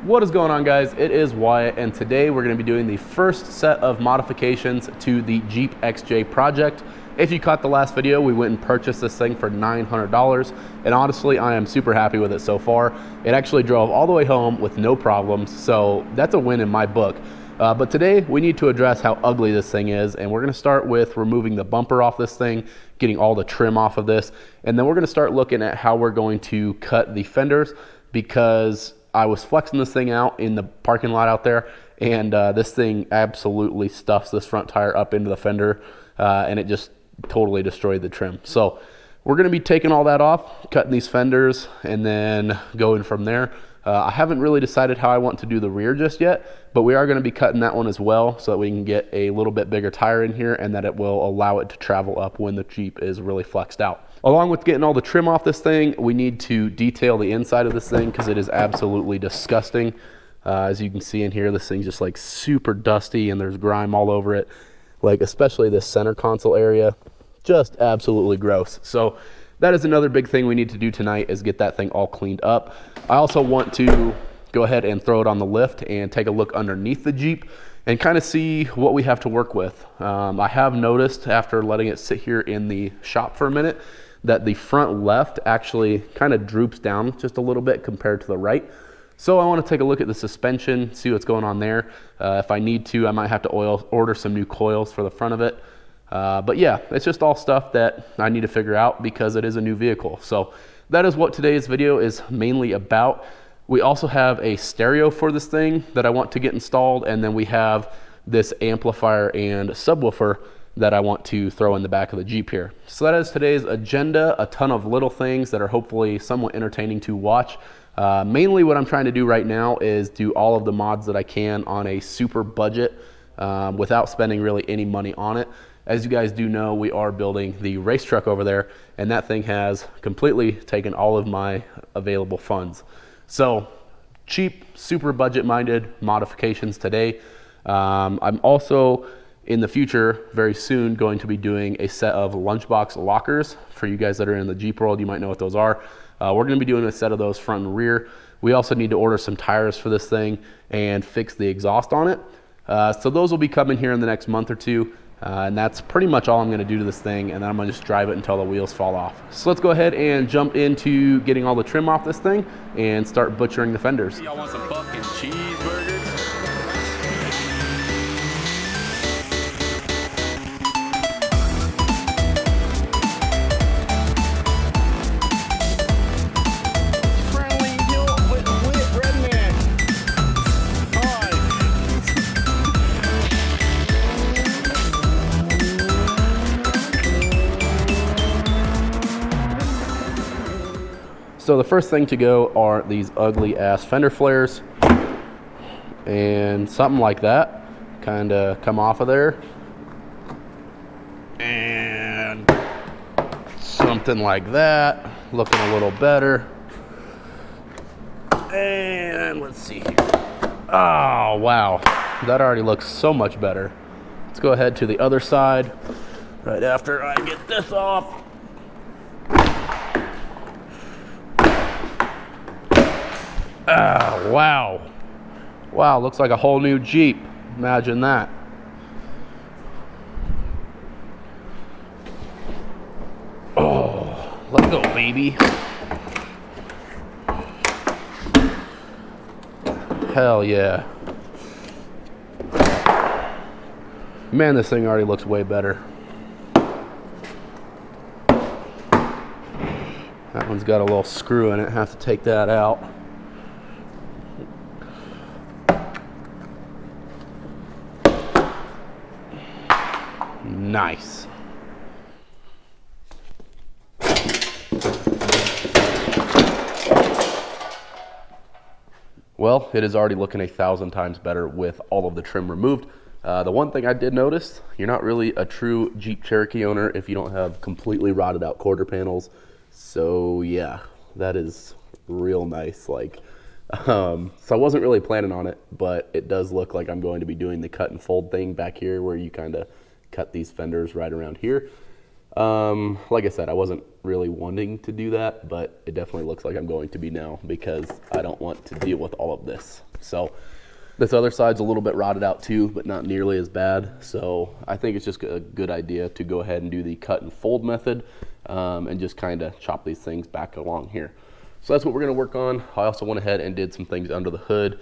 What is going on, guys? It is Wyatt, and today we're going to be doing the first set of modifications to the Jeep XJ project. If you caught the last video, we went and purchased this thing for $900, and honestly, I am super happy with it so far. It actually drove all the way home with no problems, so that's a win in my book. But today, we need to address how ugly this thing is, and we're going to start with removing the bumper off this thing, getting all the trim off of this, and then we're going to start looking at how we're going to cut the fenders, because I was flexing this thing out in the parking lot out there, and this thing absolutely stuffs this front tire up into the fender, and it just totally destroyed the trim. So we're going to be taking all that off, cutting these fenders, and then going from there. I haven't really decided how I want to do the rear just yet, but we are going to be cutting that one as well so that we can get a little bit bigger tire in here and that it will allow it to travel up when the Jeep is really flexed out. Along with getting all the trim off this thing, we need to detail the inside of this thing because it is absolutely disgusting. As you can see in here, this thing's just like super dusty and there's grime all over it. Like especially this center console area, just absolutely gross. So that is another big thing we need to do tonight, is get that thing all cleaned up. I also want to go ahead and throw it on the lift and take a look underneath the Jeep and kind of see what we have to work with. I have noticed after letting it sit here in the shop for a minute that the front left actually kind of droops down just a little bit compared to the right. So I want to take a look at the suspension, see what's going on there. If I need to, I might have to order some new coils for the front of it. But yeah, it's just all stuff that I need to figure out because it is a new vehicle. So that is what today's video is mainly about. We also have a stereo for this thing that I want to get installed, and then we have this amplifier and subwoofer that I want to throw in the back of the Jeep here. So that is today's agenda, a ton of little things that are hopefully somewhat entertaining to watch. Mainly what I'm trying to do right now is do all of the mods that I can on a super budget without spending really any money on it. As you guys do know, we are building the race truck over there, and that thing has completely taken all of my available funds. So cheap, super budget-minded modifications today. I'm also in the future, very soon, going to be doing a set of lunchbox lockers. For you guys that are in the Jeep world, you might know what those are. We're going to be doing a set of those front and rear. We also need to order some tires for this thing and fix the exhaust on it. So those will be coming here in the next month or two. And that's pretty much all I'm going to do to this thing, and then I'm going to just drive it until the wheels fall off. So let's go ahead and jump into getting all the trim off this thing and start butchering the fenders. Y'all want some fucking cheeseburgers? So the first thing to go are these ugly ass fender flares, and something like that kind of come off of there, and something like that looking a little better, and let's see here. Oh wow, that already looks so much better. Let's go ahead to the other side right after I get this off. Ah, wow. Wow, looks like a whole new Jeep. Imagine that. Oh, let's go, baby. Hell yeah. Man, this thing already looks way better. That one's got a little screw in it. Have to take that out. Nice. Well, it is already looking 1,000 times better with all of the trim removed. The one thing I did notice, you're not really a true Jeep Cherokee owner if you don't have completely rotted out quarter panels. So yeah, that is real nice. Like, so I wasn't really planning on it, but it does look like I'm going to be doing the cut and fold thing back here where you kind of cut these fenders right around here. Like I said, I wasn't really wanting to do that, but it definitely looks like I'm going to be now because I don't want to deal with all of this. So this other side's a little bit rotted out too, but not nearly as bad. So I think it's just a good idea to go ahead and do the cut and fold method, and just kind of chop these things back along here. So that's what we're gonna work on. I also went ahead and did some things under the hood,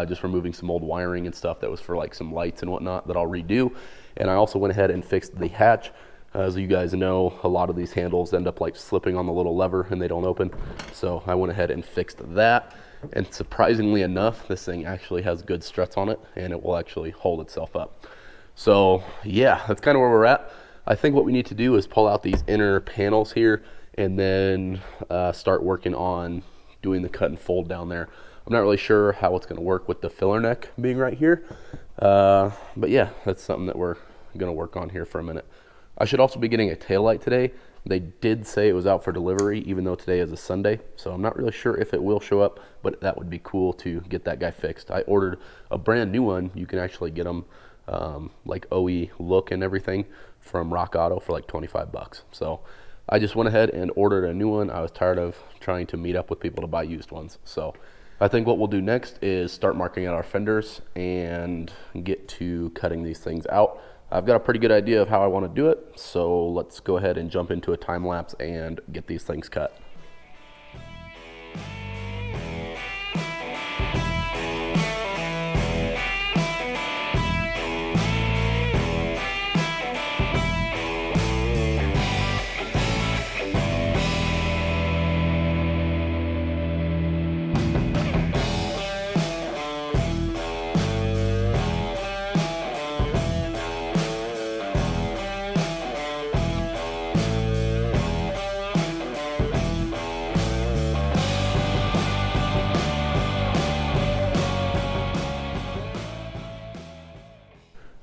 just removing some old wiring and stuff that was for like some lights and whatnot that I'll redo. And I also went ahead and fixed the hatch. As you guys know, a lot of these handles end up like slipping on the little lever and they don't open. So I went ahead and fixed that. And surprisingly enough, this thing actually has good struts on it and it will actually hold itself up. So yeah, that's kind of where we're at. I think what we need to do is pull out these inner panels here and then start working on doing the cut and fold down there. I'm not really sure how it's going to work with the filler neck being right here. But yeah, that's something that we're going to work on here for a minute. I should also be getting a taillight today. They did say it was out for delivery, even though today is a Sunday. So I'm not really sure if it will show up, but that would be cool to get that guy fixed. I ordered a brand new one. You can actually get them like OE look and everything from Rock Auto for like 25 bucks. So I just went ahead and ordered a new one. I was tired of trying to meet up with people to buy used ones. So I think what we'll do next is start marking out our fenders and get to cutting these things out. I've got a pretty good idea of how I want to do it. So let's go ahead and jump into a time lapse and get these things cut.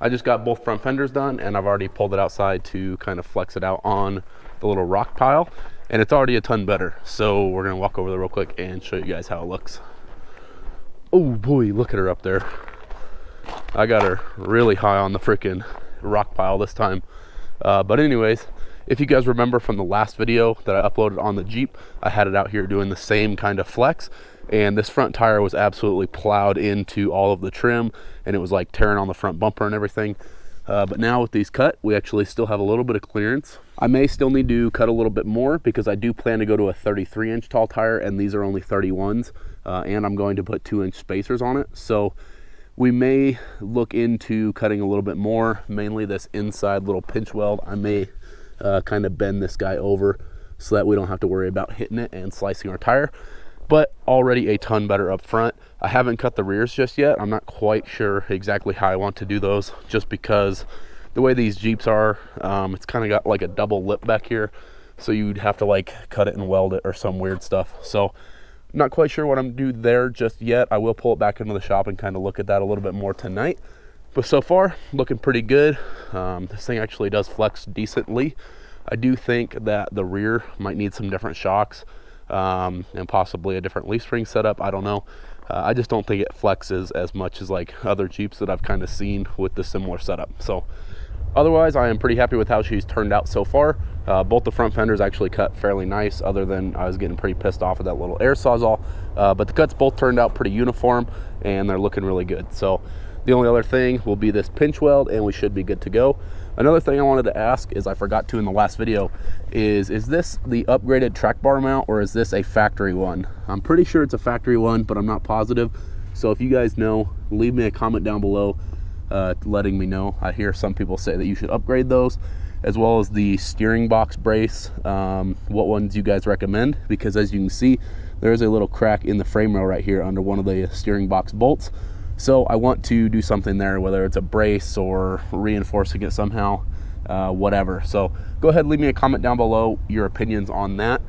I just got both front fenders done and I've already pulled it outside to kind of flex it out on the little rock pile, and it's already a ton better. So we're gonna walk over there real quick and show you guys how it looks. Oh boy, look at her up there. I got her really high on the freaking rock pile this time. But anyways, if you guys remember from the last video that I uploaded on the Jeep, I had it out here doing the same kind of flex, and this front tire was absolutely plowed into all of the trim and it was like tearing on the front bumper and everything. But now with these cut, we actually still have a little bit of clearance. I may still need to cut a little bit more because I do plan to go to a 33-inch tall tire and these are only 31s, and I'm going to put 2-inch spacers on it. So we may look into cutting a little bit more, mainly this inside little pinch weld. I may kind of bend this guy over so that we don't have to worry about hitting it and slicing our tire, but already a ton better up front. I haven't cut the rears just yet. I'm not quite sure exactly how I want to do those, just because the way these Jeeps are, it's kind of got like a double lip back here, so you'd have to like cut it and weld it or some weird stuff. So not quite sure what I'm gonna do there just yet. I will pull it back into the shop and kind of look at that a little bit more tonight. But so far, looking pretty good. This thing actually does flex decently. I do think that the rear might need some different shocks, and possibly a different leaf spring setup. I don't know. I just don't think it flexes as much as like other Jeeps that I've kind of seen with the similar setup. So otherwise, I am pretty happy with how she's turned out so far. Both the front fenders actually cut fairly nice, other than I was getting pretty pissed off with that little air sawzall. But the cuts both turned out pretty uniform and they're looking really good. So the only other thing will be this pinch weld and we should be good to go. Another thing I wanted to ask is, I forgot to in the last video, is this the upgraded track bar mount or is this a factory one? I'm pretty sure it's a factory one, but I'm not positive. So if you guys know, leave me a comment down below letting me know. I hear some people say that you should upgrade those, as well as the steering box brace. What ones you guys recommend? Because as you can see, there's a little crack in the frame rail right here under one of the steering box bolts. So I want to do something there, whether it's a brace or reinforcing it somehow, whatever. So go ahead, leave me a comment down below your opinions on that.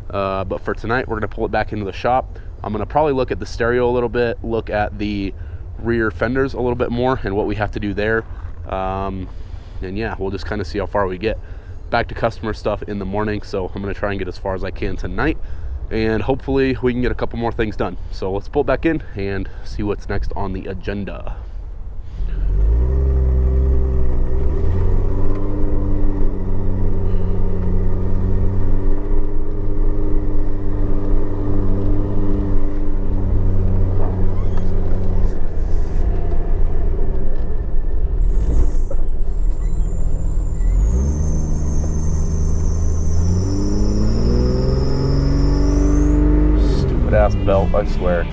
But for tonight, we're gonna pull it back into the shop. I'm gonna probably look at the stereo a little bit, look at the rear fenders a little bit more and what we have to do there. And yeah, we'll just kind of see how far we get. Back to customer stuff in the morning, so I'm gonna try and get as far as I can tonight, and hopefully we can get a couple more things done. So let's pull it back in and see what's next on the agenda. belt, I swear.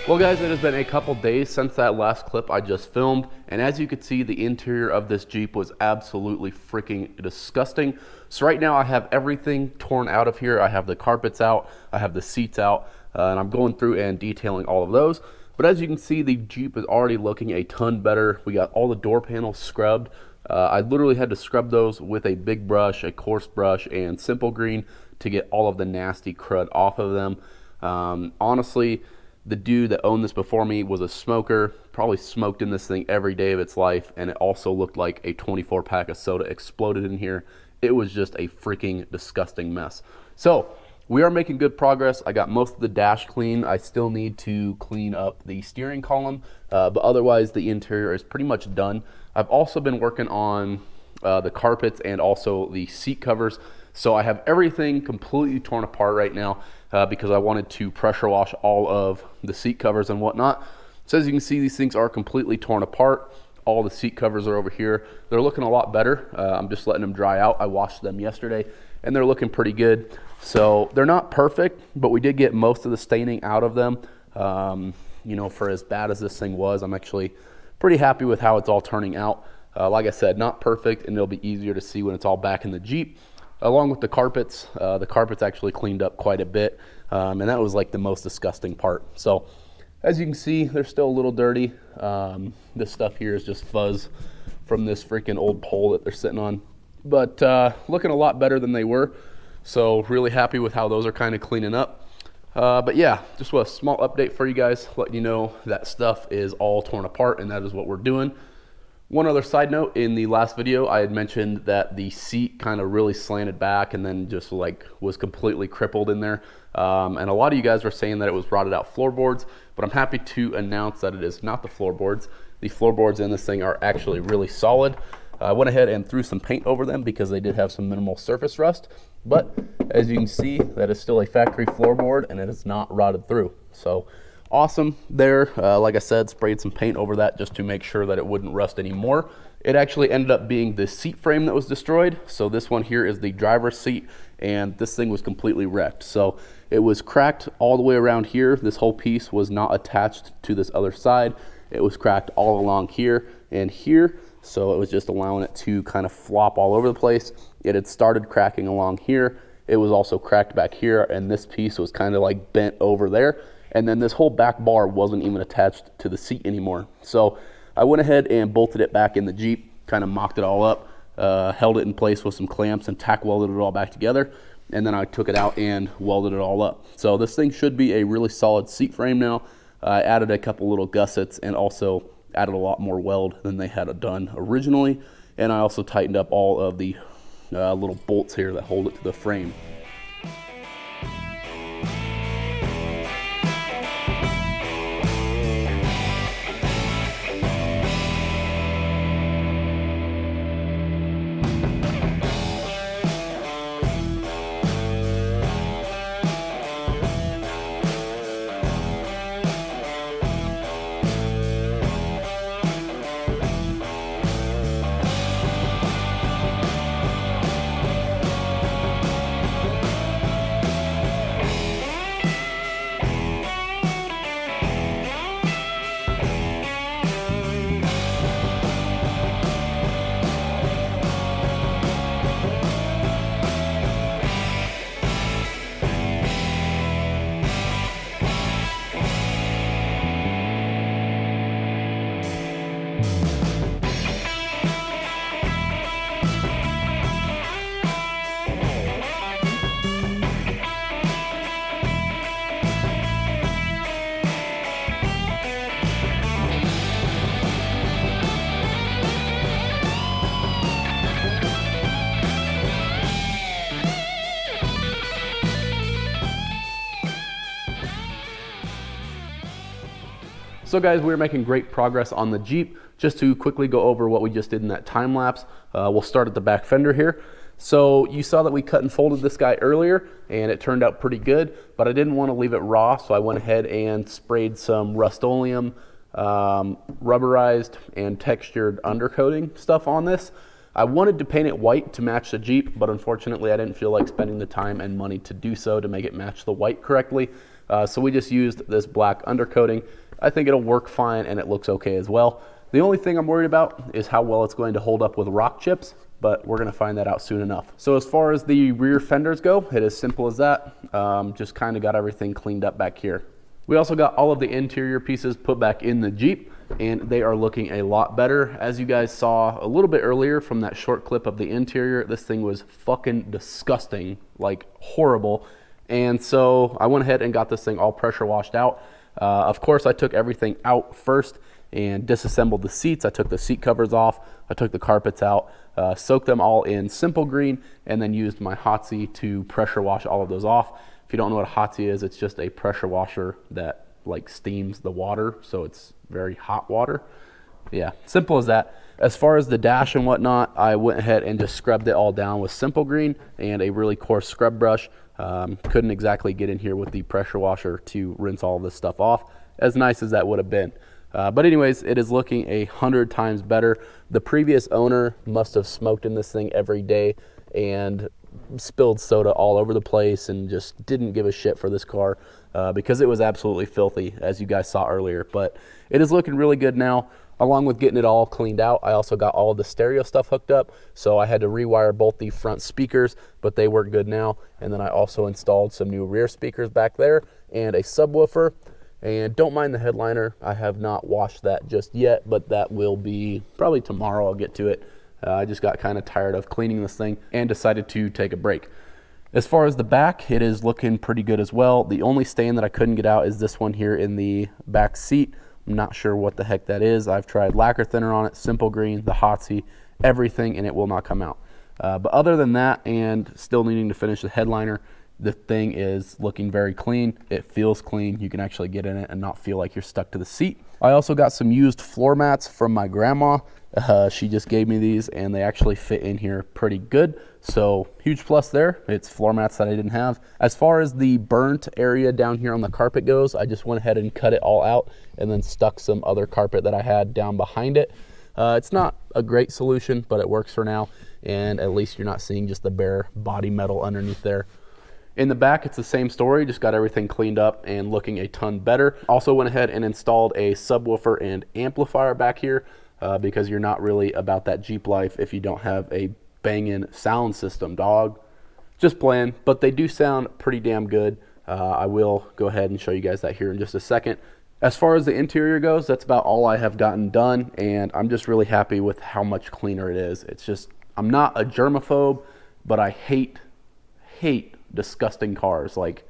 Well guys, it has been a couple days since that last clip I just filmed, and as you could see, the interior of this Jeep was absolutely freaking disgusting. So right now I have everything torn out of here. I have the carpets out, I have the seats out, and I'm going through and detailing all of those. But as you can see, the Jeep is already looking a ton better. We got all the door panels scrubbed. I literally had to scrub those with a big brush, a coarse brush, and simple green to get all of the nasty crud off of them. Honestly, the dude that owned this before me was a smoker, probably smoked in this thing every day of its life, and it also looked like a 24 pack of soda exploded in here. It was just a freaking disgusting mess. So we are making good progress. I got most of the dash clean. I still need to clean up the steering column, but otherwise the interior is pretty much done. I've also been working on the carpets and also the seat covers. So I have everything completely torn apart right now because I wanted to pressure wash all of the seat covers and whatnot. So as you can see, these things are completely torn apart. All the seat covers are over here. They're looking a lot better. I'm just letting them dry out. I washed them yesterday and they're looking pretty good. So they're not perfect, but we did get most of the staining out of them. You know, for as bad as this thing was, I'm actually pretty happy with how it's all turning out. Like I said, not perfect, and it'll be easier to see when it's all back in the Jeep. Along with the carpets actually cleaned up quite a bit, and that was like the most disgusting part. So as you can see, they're still a little dirty. This stuff here is just fuzz from this freaking old pole that they're sitting on, but looking a lot better than they were. So really happy with how those are kind of cleaning up. But yeah, just a small update for you guys, letting you know that stuff is all torn apart, and that is what we're doing. One other side note, in the last video, I had mentioned that the seat kind of really slanted back and then just like was completely crippled in there. And a lot of you guys were saying that it was rotted out floorboards, but I'm happy to announce that it is not the floorboards. The floorboards in this thing are actually really solid. I went ahead and threw some paint over them because they did have some minimal surface rust. But as you can see, that is still a factory floorboard and it is not rotted through. So awesome there. Like I said, sprayed some paint over that just to make sure that it wouldn't rust anymore. It actually ended up being the seat frame that was destroyed. So this one here is the driver's seat, and this thing was completely wrecked. So it was cracked all the way around here. This whole piece was not attached to this other side. It was cracked all along here and here. So it was just allowing it to kind of flop all over the place. It had started cracking along here. It was also cracked back here, and this piece was kind of like bent over there. And then this whole back bar wasn't even attached to the seat anymore. So I went ahead and bolted it back in the Jeep, kind of mocked it all up, held it in place with some clamps and tack welded it all back together. And then I took it out and welded it all up. So this thing should be a really solid seat frame now. I added a couple little gussets and also added a lot more weld than they had done originally. and I also tightened up all of the little bolts here that hold it to the frame. So guys, we're making great progress on the Jeep. Just to quickly go over what we just did in that time lapse, we'll start at the back fender here. So you saw that we cut and folded this guy earlier, and it turned out pretty good, but I didn't want to leave it raw, so I went ahead and sprayed some Rust-Oleum, rubberized and textured undercoating stuff on this. I wanted to paint it white to match the Jeep, but unfortunately I didn't feel like spending the time and money to do so to make it match the white correctly. So we just used this black undercoating. I think it'll work fine and it looks okay as well. The only thing I'm worried about is how well it's going to hold up with rock chips, but we're gonna find that out soon enough. So as far as the rear fenders go, it is simple as that. Just kind of got everything cleaned up back here. We also got all of the interior pieces put back in the Jeep, and they are looking a lot better. As you guys saw a little bit earlier from that short clip of the interior, this thing was fucking disgusting, like horrible. And so I went ahead and got this thing all pressure washed out. Of course, I took everything out first and disassembled the seats. I took the seat covers off. I took the carpets out, soaked them all in Simple Green, and then used my Hotsy to pressure wash all of those off. If you don't know what a Hotsy is, it's just a pressure washer that like steams the water, so it's very hot water. Yeah, simple as that. As far as the dash and whatnot, I went ahead and just scrubbed it all down with Simple Green and a really coarse scrub brush. Couldn't exactly get in here with the pressure washer to rinse all this stuff off, as nice as that would have been. But anyways, it is looking 100 times better. The previous owner must have smoked in this thing every day and spilled soda all over the place and just didn't give a shit for this car because it was absolutely filthy, as you guys saw earlier. But it is looking really good now. Along with getting it all cleaned out, I also got all of the stereo stuff hooked up. So I had to rewire both the front speakers, but they work good now. And then I also installed some new rear speakers back there and a subwoofer. And don't mind the headliner. I have not washed that just yet, but that will be probably tomorrow. I'll get to it. I just got kind of tired of cleaning this thing and decided to take a break. As far as the back, it is looking pretty good as well. The only stain that I couldn't get out is this one here in the back seat. I'm not sure what the heck that is. I've tried lacquer thinner on it, Simple Green, the Hotsy, everything, and it will not come out. But other than that, and still needing to finish the headliner, the thing is looking very clean. It feels clean. You can actually get in it and not feel like you're stuck to the seat. I also got some used floor mats from my grandma. She just gave me these and they actually fit in here pretty good. So huge plus there. It's floor mats that I didn't have. As far as the burnt area down here on the carpet goes, I just went ahead and cut it all out and then stuck some other carpet that I had down behind it. It's not a great solution, but it works for now. And at least you're not seeing just the bare body metal underneath there. In the back, it's the same story, just got everything cleaned up and looking a ton better. Also went ahead and installed a subwoofer and amplifier back here because you're not really about that Jeep life if you don't have a banging sound system, dog. Just playing, but they do sound pretty damn good. I will go ahead and show you guys that here in just a second. As far as the interior goes, that's about all I have gotten done, and I'm just really happy with how much cleaner it is. It's just, I'm not a germaphobe, but I hate disgusting cars. Like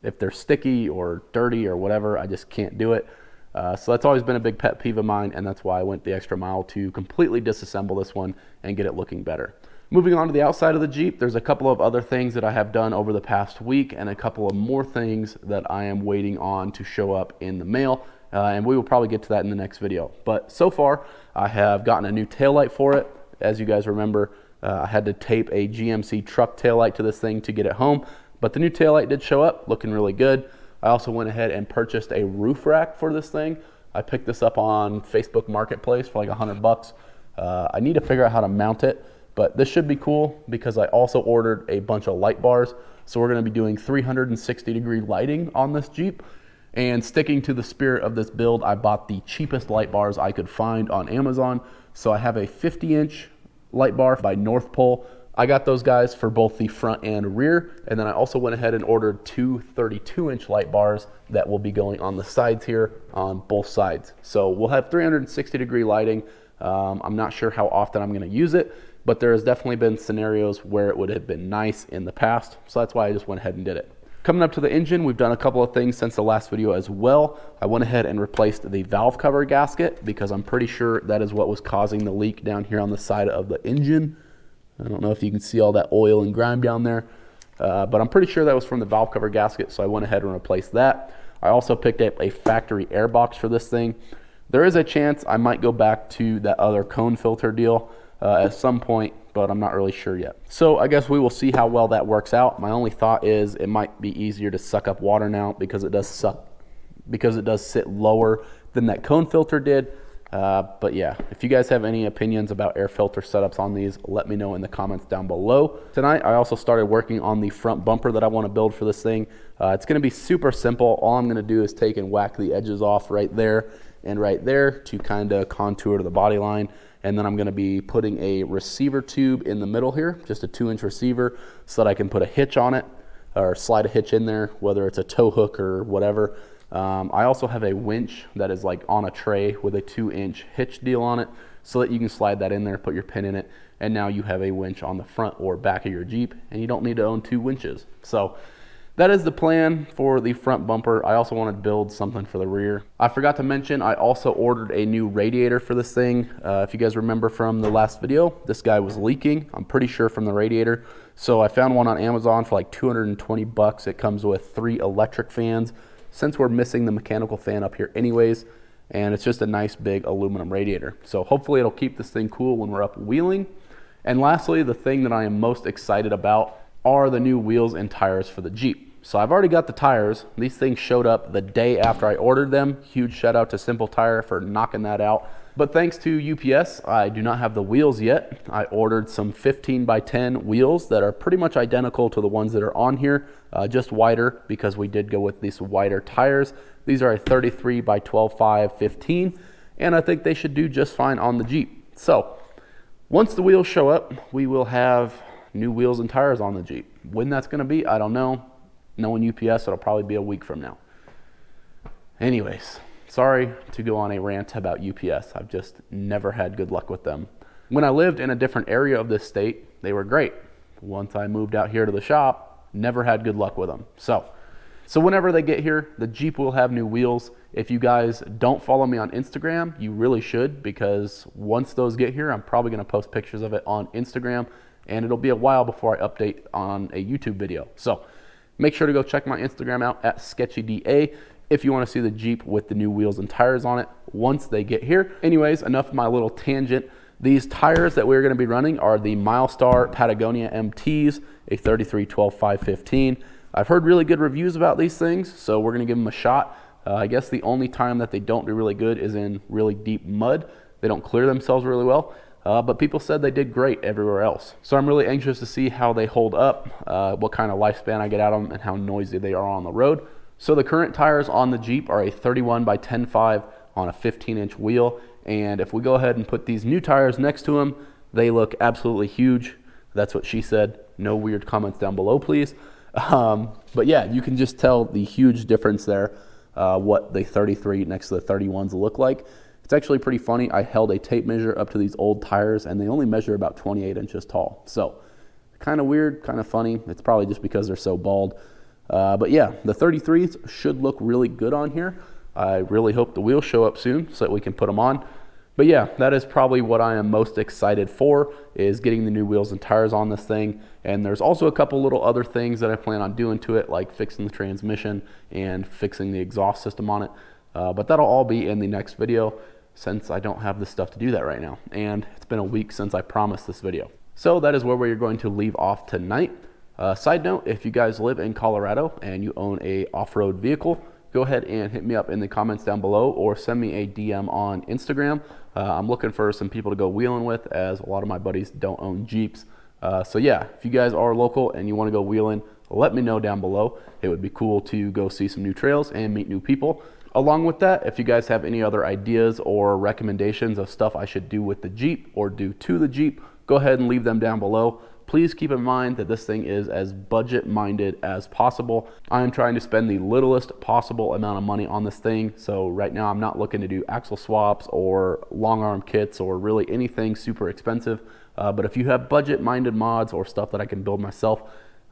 if they're sticky or dirty or whatever, I just can't do it. So that's always been a big pet peeve of mine, and that's why I went the extra mile to completely disassemble this one and get it looking better. Moving on to the outside of the Jeep, there's a couple of other things that I have done over the past week and a couple of more things that I am waiting on to show up in the mail, and we will probably get to that in the next video. But so far, I have gotten a new taillight for it. As you guys remember, I had to tape a GMC truck taillight to this thing to get it home, but the new taillight did show up, looking really good. I also went ahead and purchased a roof rack for this thing. I picked this up on Facebook Marketplace for like $100. I need to figure out how to mount it, but this should be cool because I also ordered a bunch of light bars. So we're gonna be doing 360-degree lighting on this Jeep. And sticking to the spirit of this build, I bought the cheapest light bars I could find on Amazon. So I have a 50-inch light bar by North Pole. I got those guys for both the front and rear, and then I also went ahead and ordered two 32-inch light bars that will be going on the sides here on both sides. So we'll have 360-degree lighting. I'm not sure how often I'm going to use it, but there has definitely been scenarios where it would have been nice in the past, so that's why I just went ahead and did it. Coming up to the engine, we've done a couple of things since the last video as well. I went ahead and replaced the valve cover gasket because I'm pretty sure that is what was causing the leak down here on the side of the engine. I don't know if you can see all that oil and grime down there, but I'm pretty sure that was from the valve cover gasket, so I went ahead and replaced that. I also picked up a factory air box for this thing. There is a chance I might go back to that other cone filter deal at some point, but I'm not really sure yet. So I guess we will see how well that works out. My only thought is it might be easier to suck up water now because it does sit lower than that cone filter did. But yeah, if you guys have any opinions about air filter setups on these, let me know in the comments down below. Tonight, I also started working on the front bumper that I want to build for this thing. It's going to be super simple. All I'm going to do is take and whack the edges off right there and right there to kind of contour to the body line. And then I'm going to be putting a receiver tube in the middle here, just a 2-inch receiver, so that I can put a hitch on it or slide a hitch in there, whether it's a tow hook or whatever. I also have a winch that is like on a tray with a 2-inch hitch deal on it so that you can slide that in there, put your pin in it, and now you have a winch on the front or back of your Jeep, and you don't need to own 2 winches. So that is the plan for the front bumper. I also want to build something for the rear. I forgot to mention, I also ordered a new radiator for this thing. If you guys remember from the last video, this guy was leaking, I'm pretty sure from the radiator. So I found one on Amazon for like 220 bucks. It comes with 3 electric fans, since we're missing the mechanical fan up here anyways, and it's just a nice big aluminum radiator. So hopefully it'll keep this thing cool when we're up wheeling. And lastly, the thing that I am most excited about are the new wheels and tires for the Jeep. So I've already got the tires. These things showed up the day after I ordered them. Huge shout out to Simple Tire for knocking that out. But thanks to UPS, I do not have the wheels yet. I ordered some 15 by 10 wheels that are pretty much identical to the ones that are on here, just wider because we did go with these wider tires. These are a 33 by 12.5 15, and I think they should do just fine on the Jeep. So once the wheels show up, we will have new wheels and tires on the Jeep. When that's gonna be, I don't know. Knowing UPS, it'll probably be a week from now. Anyways, sorry to go on a rant about UPS. I've just never had good luck with them. When I lived in a different area of this state, they were great. Once I moved out here to the shop, never had good luck with them. So whenever they get here, the Jeep will have new wheels. If you guys don't follow me on Instagram, you really should, because once those get here, I'm probably gonna post pictures of it on Instagram, and it'll be a while before I update on a YouTube video. So make sure to go check my Instagram out at SketchyDA if you want to see the Jeep with the new wheels and tires on it once they get here. Anyways, enough of my little tangent. These tires that we're going to be running are the Milestar Patagonia MTs, a 33 12.5 15. I've heard really good reviews about these things, so we're going to give them a shot. I guess the only time that they don't do really good is in really deep mud. They don't clear themselves really well. But people said they did great everywhere else. So I'm really anxious to see how they hold up, what kind of lifespan I get out of them, and how noisy they are on the road. So the current tires on the Jeep are a 31 by 10.5 on a 15-inch wheel. And if we go ahead and put these new tires next to them, they look absolutely huge. That's what she said. No weird comments down below, please. But yeah, you can just tell the huge difference there, what the 33 next to the 31s look like. It's actually pretty funny. I held a tape measure up to these old tires and they only measure about 28 inches tall. So kind of weird, kind of funny. It's probably just because they're so bald. But yeah, the 33s should look really good on here. I really hope the wheels show up soon so that we can put them on. But yeah, that is probably what I am most excited for, is getting the new wheels and tires on this thing. And there's also a couple little other things that I plan on doing to it, like fixing the transmission and fixing the exhaust system on it. But that'll all be in the next video, since I don't have the stuff to do that right now. And it's been a week since I promised this video. So that is where we're going to leave off tonight. Side note, if you guys live in Colorado and you own a off-road vehicle, go ahead and hit me up in the comments down below or send me a DM on Instagram. I'm looking for some people to go wheeling with, as a lot of my buddies don't own Jeeps. So yeah, if you guys are local and you want to go wheeling, let me know down below. It would be cool to go see some new trails and meet new people. Along with that, if you guys have any other ideas or recommendations of stuff I should do with the Jeep or do to the Jeep, go ahead and leave them down below. Please keep in mind that this thing is as budget-minded as possible. I am trying to spend the littlest possible amount of money on this thing. So right now I'm not looking to do axle swaps or long arm kits or really anything super expensive. But if you have budget-minded mods or stuff that I can build myself,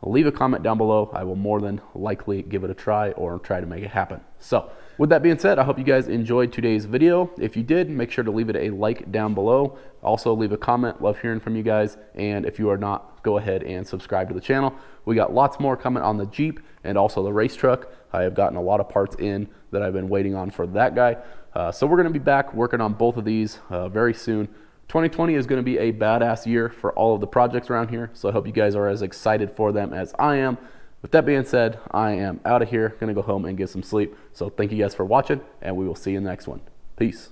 leave a comment down below. I will more than likely give it a try or try to make it happen. So with that being said, I hope you guys enjoyed today's video. If you did, make sure to leave it a like down below. Also leave a comment. Love hearing from you guys. And if you are not, go ahead and subscribe to the channel. We got lots more coming on the Jeep and also the race truck. I have gotten a lot of parts in that I've been waiting on for that guy. So we're going to be back working on both of these very soon. 2020 is going to be a badass year for all of the projects around here, so I hope you guys are as excited for them as I am. With that being said, I am out of here, going to go home and get some sleep. So thank you guys for watching, and we will see you in the next one. Peace.